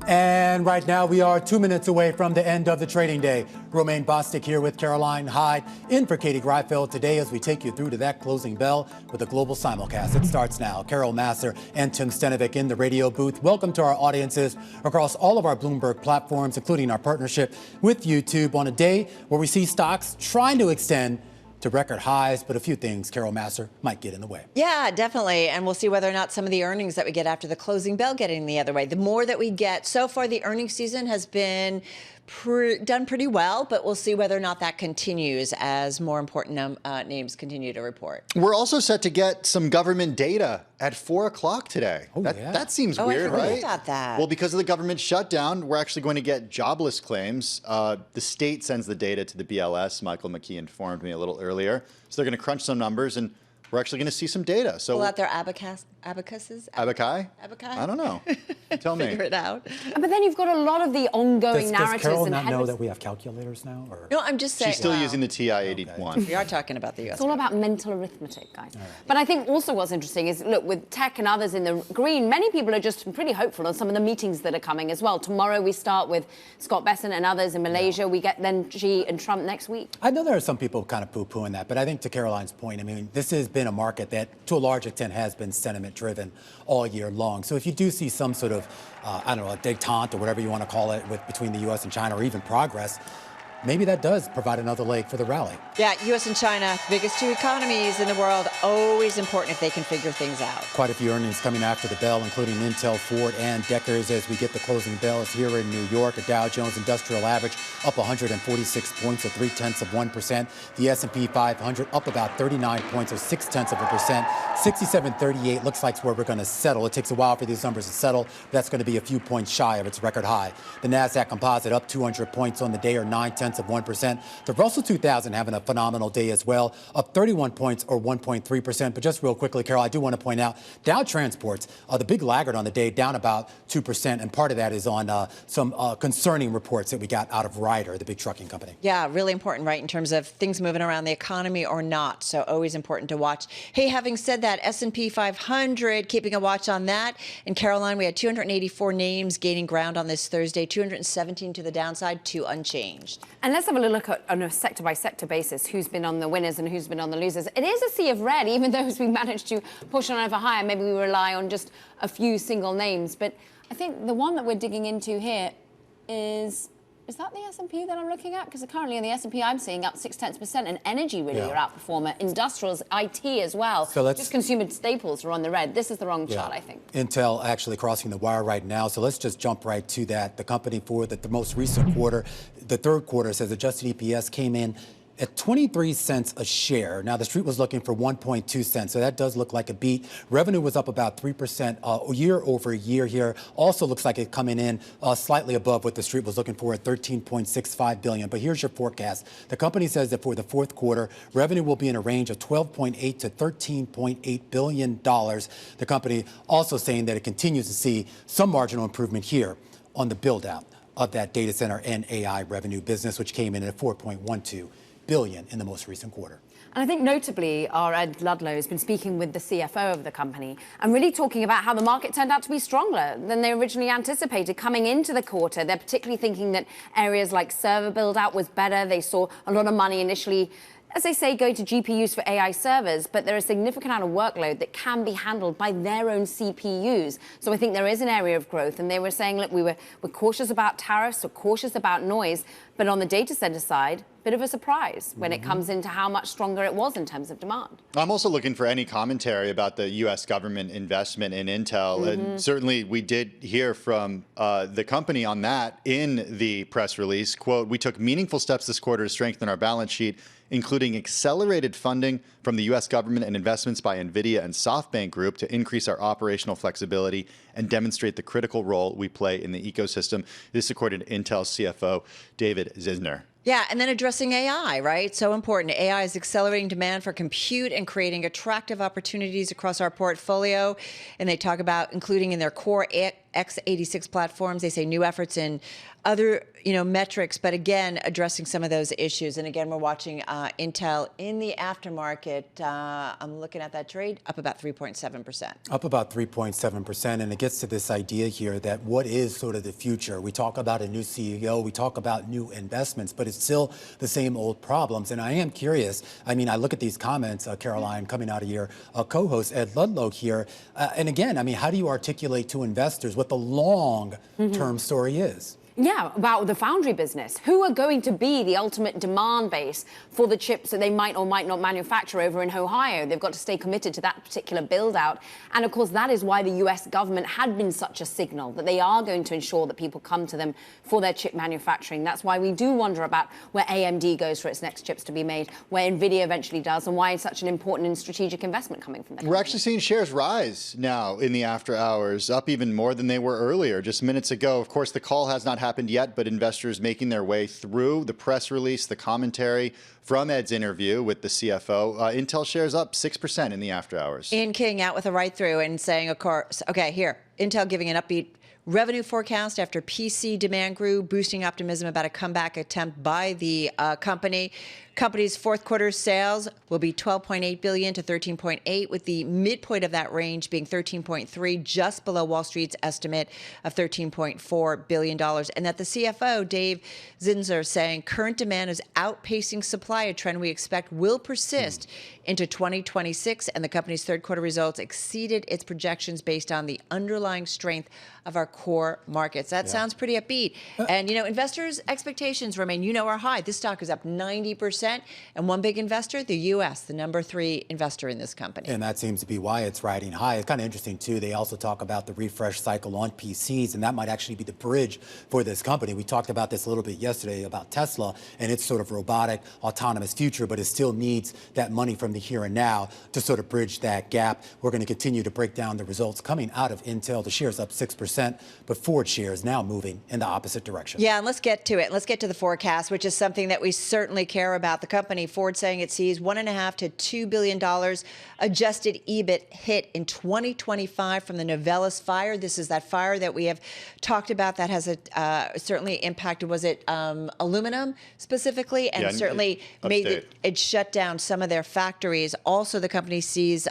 And right now we are 2 minutes away from the end of the trading day. Romaine Bostick here with Caroline Hyde in for Katie Greifeld today as we take you through to that closing bell with a global simulcast. It starts now. Carol Massar and Tim Stenovec in the radio booth. Welcome to our audiences across all of our Bloomberg platforms, including our partnership with YouTube on a day where we see stocks trying to extend to record highs, but a few things, Carol Massar, might get in the way. Yeah, definitely. And we'll see whether or not some of the earnings that we get after the closing bell get in the other way. The more that we get, so far the earnings season has been done pretty well, but we'll see whether or not that continues as more important names continue to report. We're also set to get some government data at 4 o'clock today. Oh, that seems I weird, forgot right? about that. Well, because of the government shutdown, we're actually going to get jobless claims. The state sends the data to the BLS. Michael McKee informed me a little earlier. So they're going to crunch some numbers, and we're actually going to see some data. So pull out their abacuses? Abaci? Abaci? I don't know. Tell me. Figure it out. But then you've got a lot of the ongoing narratives. Does Carol and not know that we have calculators now? Or? No, I'm just saying. She's still using the TI-81. Okay. We are talking about the U.S. It's all about mental arithmetic, guys. Right. But I think also what's interesting is, look, with tech and others in the green, many people are just pretty hopeful on some of the meetings that are coming as well. Tomorrow we start with Scott Bessent and others in Malaysia. We get then Xi and Trump next week. I know there are some people kind of poo-pooing that, but I think to Caroline's point, I mean, this has been a market that to a large extent has been sentiment-driven all year long. So if you do see some sort of, I don't know, a détente or whatever you want to call it between the U.S. and China, or even progress, maybe that does provide another leg for the rally. Yeah, U.S. and China, biggest two economies in the world, always important if they can figure things out. Quite a few earnings coming after the bell, including Intel, Ford, and Deckers as we get the closing bells here in New York. A Dow Jones Industrial Average up 146 points, or 0.3%. The S&P 500 up about 39 points, or 0.6%. 6738 looks like where we're going to settle. It takes a while for these numbers to settle. That's going to be a few points shy of its record high. The Nasdaq Composite up 200 points on the day, or 0.9%. The Russell 2000 having a phenomenal day as well, up 31 points, or 1.3%. But just real quickly, Carol, I do want to point out Dow Transports, the big laggard on the day, down about 2%. And part of that is on some concerning reports that we got out of Ryder, the big trucking company. Yeah, really important, right, in terms of things moving around the economy or not. So always important to watch. Hey, having said that, S&P 500, keeping a watch on that. In Caroline, we had 284 names gaining ground on this Thursday, 217 to the downside, 2 unchanged. And let's have a look at, on a sector-by-sector basis, who's been on the winners and who's been on the losers. It is a sea of red, even though as we managed to push on over higher, maybe we rely on just a few single names. But I think the one that we're digging into here is that the S&P that I'm looking at? Because currently in the S&P I'm seeing up 0.6%, and energy really your outperformer. Industrials, IT as well. So just consumer staples are on the red. This is the wrong chart, I think. Intel actually crossing the wire right now. So let's just jump right to that. The company for the most recent quarter, the third quarter, says adjusted EPS came in at 23 cents a share. Now, the street was looking for 1.2 cents, so that does look like a beat. Revenue was up about 3% year over year here. Also looks like it coming in slightly above what the street was looking for at $13.65 billion. But here's your forecast. The company says that for the fourth quarter, revenue will be in a range of $12.8 to $13.8 billion. The company also saying that it continues to see some marginal improvement here on the build-out of that data center and AI revenue business, which came in at $4.12 billion in the most recent quarter. And I think notably, our Ed Ludlow has been speaking with the CFO of the company and really talking about how the market turned out to be stronger than they originally anticipated coming into the quarter. They're particularly thinking that areas like server build-out was better. They saw a lot of money initially, as they say, going to GPUs for AI servers, but there is a significant amount of workload that can be handled by their own CPUs. So I think there is an area of growth. And they were saying, look, we're cautious about tariffs, we're cautious about noise, but on the data center side, bit of a surprise when it comes into how much stronger it was in terms of demand. I'm also looking for any commentary about the U.S. government investment in Intel. And certainly we did hear from the company on that in the press release. Quote, "We took meaningful steps this quarter to strengthen our balance sheet, including accelerated funding from the U.S. government and investments by NVIDIA and SoftBank Group to increase our operational flexibility and demonstrate the critical role we play in the ecosystem." This according to Intel's CFO, David Zizner. Yeah, and then addressing AI, right? So important. AI is accelerating demand for compute and creating attractive opportunities across our portfolio. And they talk about including in their core x86 platforms. They say new efforts in other, metrics, but again, addressing some of those issues. And again, we're watching Intel in the aftermarket. I'm looking at that trade, up about 3.7%. Up about 3.7%. And it gets to this idea here that what is sort of the future? We talk about a new CEO, we talk about new investments, but it's still the same old problems. And I am curious. I mean, I look at these comments, Caroline, coming out of your co-host, Ed Ludlow here. And again, I mean, how do you articulate to investors what the long-term story is? Yeah, about the foundry business. Who are going to be the ultimate demand base for the chips that they might or might not manufacture over in Ohio? They've got to stay committed to that particular build out. And of course, that is why the US government had been such a signal that they are going to ensure that people come to them for their chip manufacturing. That's why we do wonder about where AMD goes for its next chips to be made, where NVIDIA eventually does, and why it's such an important and strategic investment coming from them. We're actually seeing shares rise now in the after hours, up even more than they were earlier, just minutes ago. Of course, the call has not happened yet, but investors making their way through the press release, the commentary from Ed's interview with the CFO. Intel shares up 6% in the after hours. Ian King out with a right through and saying, of course, okay, here, Intel giving an upbeat revenue forecast after PC demand grew, boosting optimism about a comeback attempt by the company. Company's fourth quarter sales will be $12.8 billion to $13.8, with the midpoint of that range being $13.3, just below Wall Street's estimate of $13.4 billion. And that the CFO, Dave Zinsner, saying current demand is outpacing supply, a trend we expect will persist into 2026. And the company's third quarter results exceeded its projections based on the underlying strength of our core markets. That sounds pretty upbeat. And, investors' expectations, Romaine, are high. This stock is up 90%. And one big investor, the U.S., the number 3 investor in this company. And that seems to be why it's riding high. It's kind of interesting, too. They also talk about the refresh cycle on PCs, and that might actually be the bridge for this company. We talked about this a little bit yesterday about Tesla and its sort of robotic, autonomous future, but it still needs that money from the here and now to sort of bridge that gap. We're going to continue to break down the results coming out of Intel. The shares up 6%, but Ford shares now moving in the opposite direction. Yeah, and let's get to it. Let's get to the forecast, which is something that we certainly care about. The company, Ford, saying it sees $1.5 to $2 billion adjusted EBIT hit in 2025 from the Novelis fire. This is that fire that we have talked about that has certainly impacted, was it aluminum specifically, and certainly made it shut down some of their factories. Also, the company sees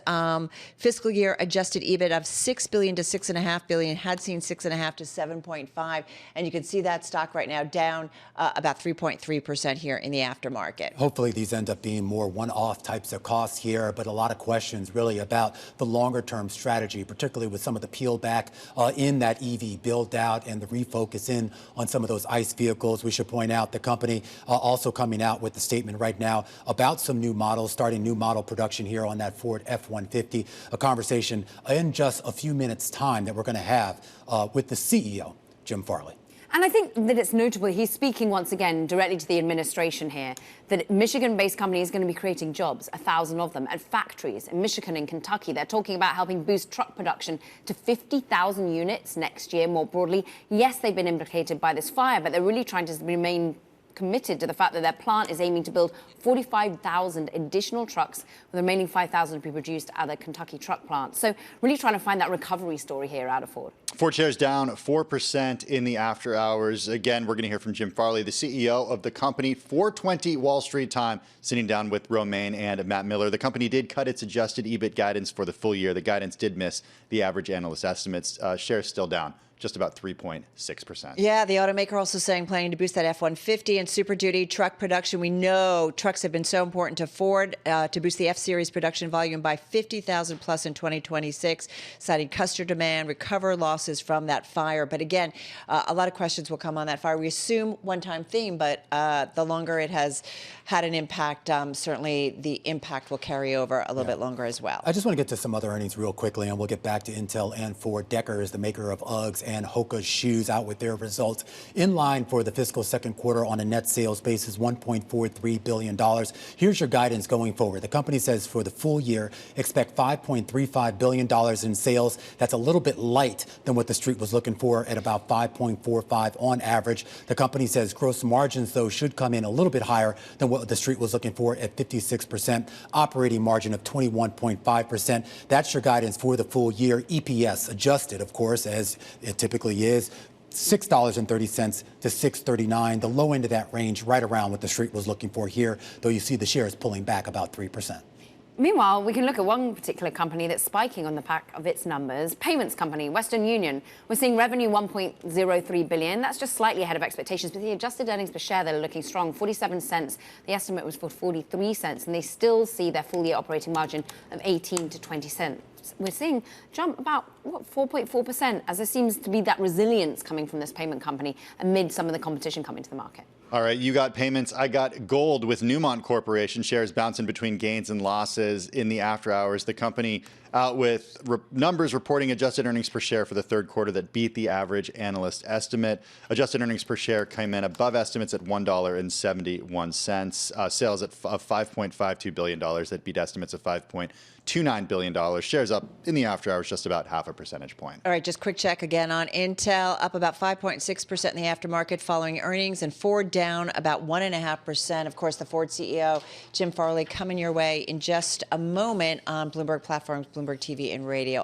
fiscal year adjusted EBIT of $6 billion to $6.5 billion, had seen 6.5 to 7.5, and you can see that stock right now down about 3.3% here in the aftermarket. Hopefully these end up being more one-off types of costs here, but a lot of questions really about the longer-term strategy, particularly with some of the peel back in that EV build-out and the refocus in on some of those ICE vehicles. We should point out the company also coming out with the statement right now about some new models, starting new model production here on that Ford F-150, a conversation in just a few minutes' time that we're going to have with the CEO, Jim Farley. And I think that it's notable, he's speaking once again directly to the administration here, that Michigan-based company is going to be creating jobs, 1,000 of them, at factories in Michigan and Kentucky. They're talking about helping boost truck production to 50,000 units next year more broadly. Yes, they've been implicated by this fire, but they're really trying to remain committed to the fact that their plant is aiming to build 45,000 additional trucks, with the remaining 5,000 to be produced at the Kentucky truck plant. So really trying to find that recovery story here out of Ford. Ford shares down 4% in the after hours. Again, we're going to hear from Jim Farley, the CEO of the company, 4:20 Wall Street time, sitting down with Romaine and Matt Miller. The company did cut its adjusted EBIT guidance for the full year. The guidance did miss the average analyst estimates. Shares still down just about 3.6%. Yeah, the automaker also saying planning to boost that F-150 and Super Duty truck production. We know trucks have been so important to Ford to boost the F-Series production volume by 50,000 plus in 2026, citing customer demand, recover losses from that fire. But again, a lot of questions will come on that fire. We assume one-time theme, but the longer it has had an impact, certainly the impact will carry over a little bit longer as well. I just want to get to some other earnings real quickly, and we'll get back to Intel and Ford. Decker is the maker of Uggs and Hoka shoes, out with their results in line for the fiscal second quarter on a net sales basis, $1.43 billion. Here's your guidance going forward. The company says for the full year, expect $5.35 billion in sales. That's a little bit light than than what the street was looking for at about 5.45 on average. The company says gross margins, though, should come in a little bit higher than what the street was looking for at 56%, operating margin of 21.5%. That's your guidance for the full year. EPS adjusted, of course, as it typically is. $6.30 to $6.39, the low end of that range, right around what the street was looking for here, though you see the shares pulling back about 3%. Meanwhile, we can look at one particular company that's spiking on the back of its numbers. Payments company, Western Union. We're seeing revenue $1.03 billion. That's just slightly ahead of expectations, but the adjusted earnings per share, they're looking strong, 47 cents. The estimate was for 43 cents, and they still see their full-year operating margin of 18 to 20 cents. We're seeing jump about, 4.4%, as there seems to be that resilience coming from this payment company amid some of the competition coming to the market. All right, you got payments. I got gold with Newmont Corporation shares bouncing between gains and losses in the after hours. The company out with numbers reporting adjusted earnings per share for the third quarter that beat the average analyst estimate. Adjusted earnings per share came in above estimates at $1.71. Sales of $5.52 billion that beat estimates of $5.29 billion. Shares up in the after hours just about half a percentage point. All right, just quick check again on Intel, up about 5.6% in the aftermarket following earnings, and Ford down about 1.5%. Of course, the Ford CEO, Jim Farley, coming your way in just a moment on Bloomberg platforms, Bloomberg TV and radio.